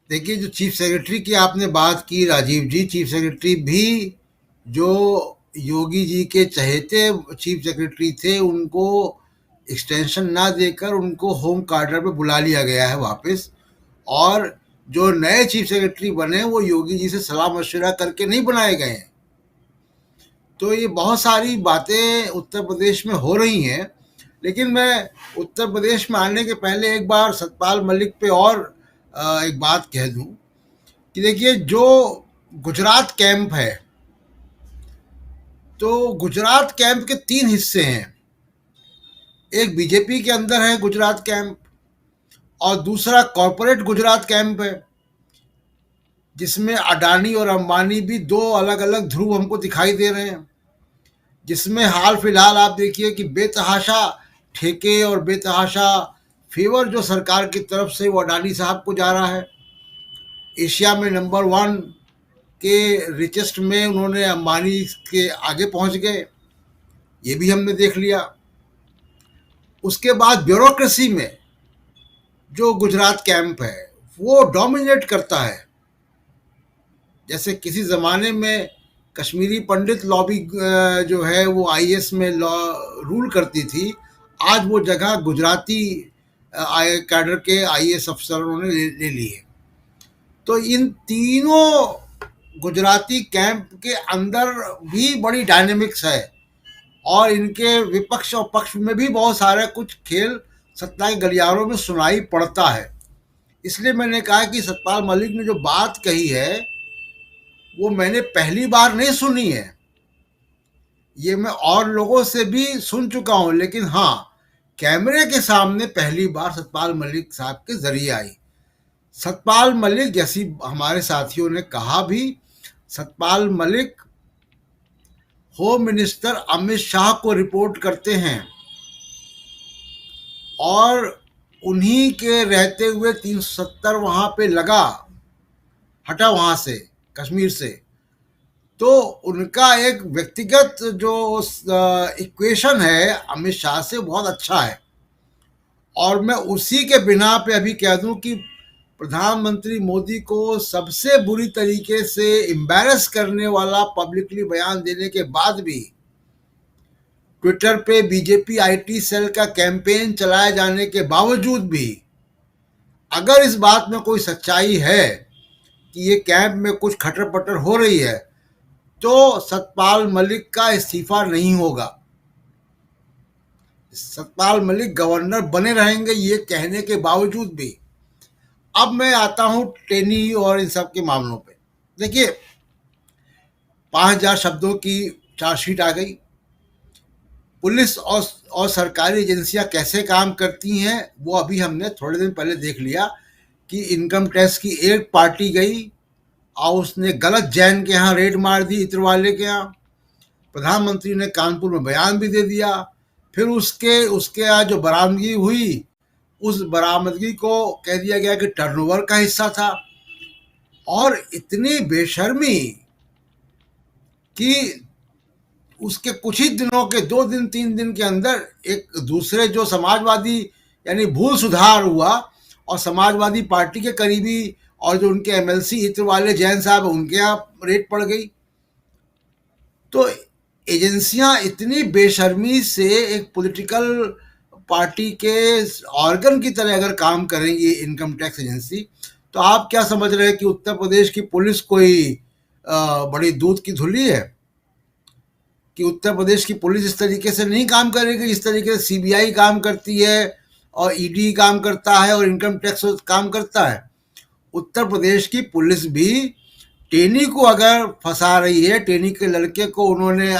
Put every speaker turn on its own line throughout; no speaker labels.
देखिए, जो chief secretary की आपने बात की राजीव जी, चीफ सेक्रेटरी भी जो योगी जी के चहेते चीफ सेक्रेटरी थे, उनको एक्सटेंशन ना देकर उनको होम कार्डर पे बुला लिया गया है वापस। और जो नए चीफ सेक्रेटरी बने वो योगी जी से सलाह मशवरा करके नहीं बनाए गए हैं। तो ये बहुत सारी बातें उत्तर प्रदेश में हो रही हैं। लेकिन मैं उत्तर प्रदेश में आने के पहले एक बार सतपाल मलिक पे और एक बात कह दूं कि देखिए, जो गुजरात कैंप है, तो गुजरात कैंप के 3 हिस्से हैं। एक बीजेपी के अंदर है गुजरात कैंप, और दूसरा कॉरपोरेट गुजरात कैंप है, जिसमें अडानी और अंबानी भी दो अलग अलग ध्रुव हमको दिखाई दे रहे हैं। जिसमें हाल फिलहाल आप देखिए कि बेतहाशा ठेके और बेतहाशा फेवर जो सरकार की तरफ से वो अडानी साहब को जा रहा है। एशिया में नंबर 1 के रिचेस्ट में उन्होंने अंबानी के आगे पहुंच गए, ये भी हमने देख लिया। उसके बाद ब्यूरोक्रेसी में जो गुजरात कैंप है वो डोमिनेट करता है। जैसे किसी ज़माने में कश्मीरी पंडित लॉबी जो है वो आईएएस में रूल करती थी, आज वो जगह गुजराती कैडर के आईएएस अफसरों ने ले ली है। तो इन तीनों गुजराती कैंप के अंदर भी बड़ी डायनेमिक्स है, और इनके विपक्ष और पक्ष में भी बहुत सारा कुछ खेल सत्ता के गलियारों में सुनाई पड़ता है। इसलिए मैंने कहा कि सतपाल मलिक ने जो बात कही है वो मैंने पहली बार नहीं सुनी है, ये मैं और लोगों से भी सुन चुका हूं, लेकिन हाँ, कैमरे के सामने पहली बार सतपाल मलिक साहब के जरिए आई। सतपाल मलिक, जैसी हमारे साथियों ने कहा भी, सतपाल मलिक होम मिनिस्टर अमित शाह को रिपोर्ट करते हैं, और उन्हीं के रहते हुए 370 वहां पे लगा, हटा वहां से, कश्मीर से। तो उनका एक व्यक्तिगत जो इक्वेशन है अमित शाह से बहुत अच्छा है। और मैं उसी के बिना पे अभी कह दूं कि प्रधानमंत्री मोदी को सबसे बुरी तरीके से एम्बैरस करने वाला पब्लिकली बयान देने के बाद भी ट्विटर पे बीजेपी आईटी सेल का कैंपेन चलाए जाने के बावजूद भी, अगर इस बात में कोई सच्चाई है कि ये कैंप में कुछ खटर पटर हो रही है, तो सतपाल मलिक का इस्तीफा नहीं होगा। सतपाल मलिक गवर्नर बने रहेंगे ये कहने के बावजूद भी। अब मैं आता हूं टेनी और इन सब के मामलों पे। देखिए, 5,000 शब्दों की चार्जशीट आ गई। पुलिस और सरकारी एजेंसियां कैसे काम करती हैं वो अभी हमने थोड़े दिन पहले देख लिया कि इनकम टैक्स की एक पार्टी गई और उसने गलत जैन के यहाँ रेड मार दी, इत्र वाले के यहाँ। प्रधानमंत्री ने कानपुर में बयान भी दे दिया। फिर उसके उसके यहाँ जो बरामदगी हुई, उस बरामदगी को कह दिया गया कि टर्नओवर का हिस्सा था। और इतनी बेशर्मी कि उसके कुछ ही दिनों के 2 दिन 3 दिन के अंदर एक दूसरे जो समाजवादी यानी भूल सुधार हुआ और समाजवादी पार्टी के करीबी और जो उनके एमएलसी इत्र वाले जैन साहब उनके यहाँ रेड पड़ गई। तो एजेंसियां इतनी बेशर्मी से एक पॉलिटिकल पार्टी के ऑर्गन की तरह अगर काम करेंगी इनकम टैक्स एजेंसी, तो आप क्या समझ रहे हैं कि उत्तर प्रदेश की पुलिस कोई बड़ी दूध की धुली है? कि उत्तर प्रदेश की पुलिस इस तरीके से नहीं काम करेगी, इस तरीके से सीबीआई काम करती है और ईडी काम करता है और इनकम टैक्स काम करता है। उत्तर प्रदेश की पुलिस भी टेनी को अगर फंसा रही है, टेनी के लड़के को उन्होंने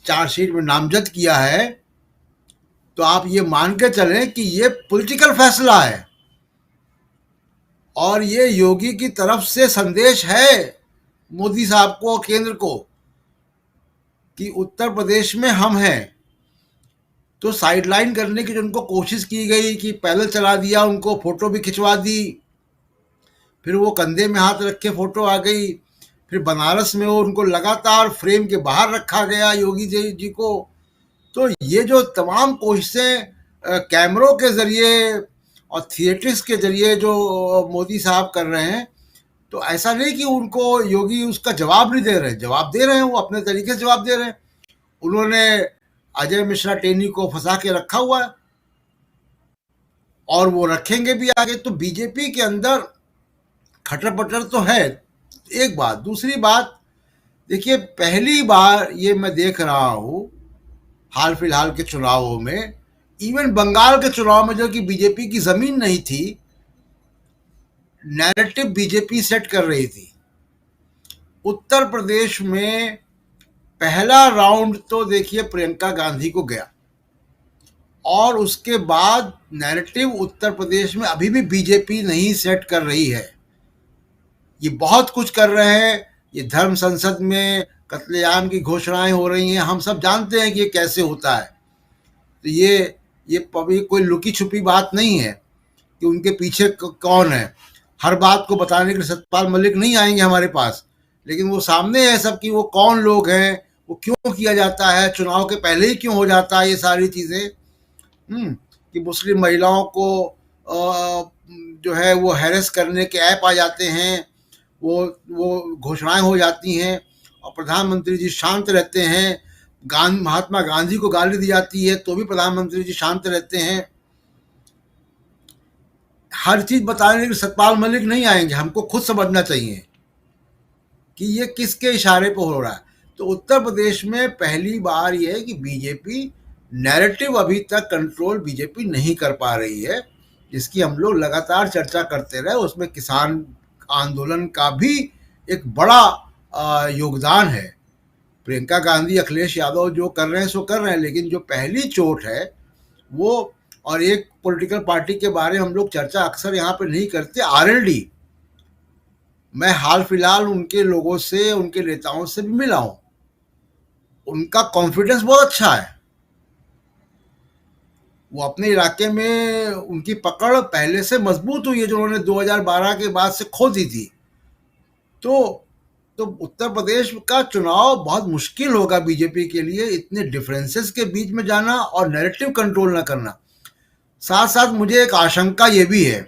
चार्जशीट में नामजद किया है, तो आप ये मान के चलें कि ये पॉलिटिकल फैसला है और ये योगी की तरफ से संदेश है मोदी साहब को, केंद्र को, कि उत्तर प्रदेश में हम हैं। तो साइडलाइन करने की जो उनको कोशिश की गई कि पैदल चला दिया, उनको फोटो भी खिंचवा दी, फिर वो कंधे में हाथ रख के फोटो आ गई, फिर बनारस में वो उनको लगातार फ्रेम के बाहर रखा गया योगी जी को। तो ये जो तमाम कोशिशें कैमरों के जरिए और थिएट्रिक्स के जरिए जो मोदी साहब कर रहे हैं, तो ऐसा नहीं कि उनको योगी उसका जवाब नहीं दे रहे, जवाब दे रहे हैं, वो अपने तरीके से जवाब दे रहे हैं। उन्होंने अजय मिश्रा टेनी को फंसा के रखा हुआ है और वो रखेंगे भी आगे। तो बीजेपी के अंदर खटर पटर तो है, एक बात। दूसरी बात, देखिए पहली बार ये मैं देख रहा हूँ हाल फिलहाल के चुनावों में, इवन बंगाल के चुनाव में जो कि बीजेपी की जमीन नहीं थी, नैरेटिव बीजेपी सेट कर रही थी। उत्तर प्रदेश में पहला राउंड तो देखिए प्रियंका गांधी को गया, और उसके बाद नैरेटिव उत्तर प्रदेश में अभी भी बीजेपी नहीं सेट कर रही है। ये बहुत कुछ कर रहे हैं, ये धर्म संसद में कत्लेआम की घोषणाएं हो रही हैं, हम सब जानते हैं कि ये कैसे होता है। तो ये कोई लुकी छुपी बात नहीं है कि उनके पीछे कौन है। हर बात को बताने के लिए सतपाल मलिक नहीं आएंगे हमारे पास, लेकिन वो सामने है सब कि वो कौन लोग हैं, वो क्यों किया जाता है, चुनाव के पहले ही क्यों हो जाता है ये सारी चीज़ें। कि मुस्लिम महिलाओं को जो है वो हैरेस करने के ऐप आ जाते हैं, वो घोषणाएं हो जाती हैं, और प्रधानमंत्री जी शांत रहते हैं। महात्मा गांधी को गाली दी जाती है तो भी प्रधानमंत्री जी शांत रहते हैं। हर चीज बताने के लिए सतपाल मलिक नहीं आएंगे, हमको खुद समझना चाहिए कि ये किसके इशारे पर हो रहा है। तो उत्तर प्रदेश में पहली बार ये है कि बीजेपी नैरेटिव अभी तक कंट्रोल बीजेपी नहीं कर पा रही है, जिसकी हम लोग लगातार चर्चा करते रहे। उसमें किसान आंदोलन का भी एक बड़ा योगदान है। प्रियंका गांधी, अखिलेश यादव जो कर रहे हैं सो कर रहे हैं, लेकिन जो पहली चोट है वो, और एक पॉलिटिकल पार्टी के बारे में हम लोग चर्चा अक्सर यहाँ पे नहीं करते, आरएलडी। मैं हाल फिलहाल उनके लोगों से, उनके नेताओं से भी मिला हूं, उनका कॉन्फिडेंस बहुत अच्छा है। वो अपने इलाके में, उनकी पकड़ पहले से मजबूत हुई है जो उन्होंने 2012 के बाद से खो दी थी। तो उत्तर प्रदेश का चुनाव बहुत मुश्किल होगा बीजेपी के लिए, इतने डिफरेंसेस के बीच में जाना और नैरेटिव कंट्रोल ना करना। साथ साथ मुझे एक आशंका ये भी है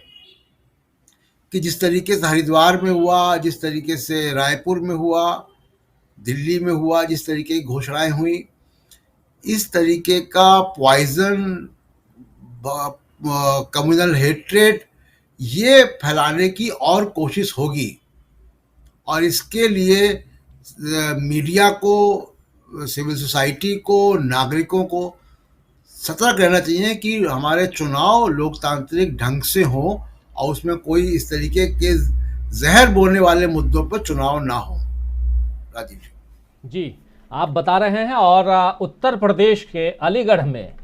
कि जिस तरीके से हरिद्वार में हुआ, जिस तरीके से रायपुर में हुआ, दिल्ली में हुआ, जिस तरीके की घोषणाएं हुई, इस तरीके का पॉइजन, कम्युनल हेट्रेड, ये फैलाने की और कोशिश होगी। और इसके लिए मीडिया को, सिविल सोसाइटी को, नागरिकों को सतर्क रहना चाहिए कि हमारे चुनाव लोकतांत्रिक ढंग से हो और उसमें कोई इस तरीके के जहर बोलने वाले मुद्दों पर चुनाव ना हो। राजीव
जी, आप बता रहे हैं। और उत्तर प्रदेश के अलीगढ़ में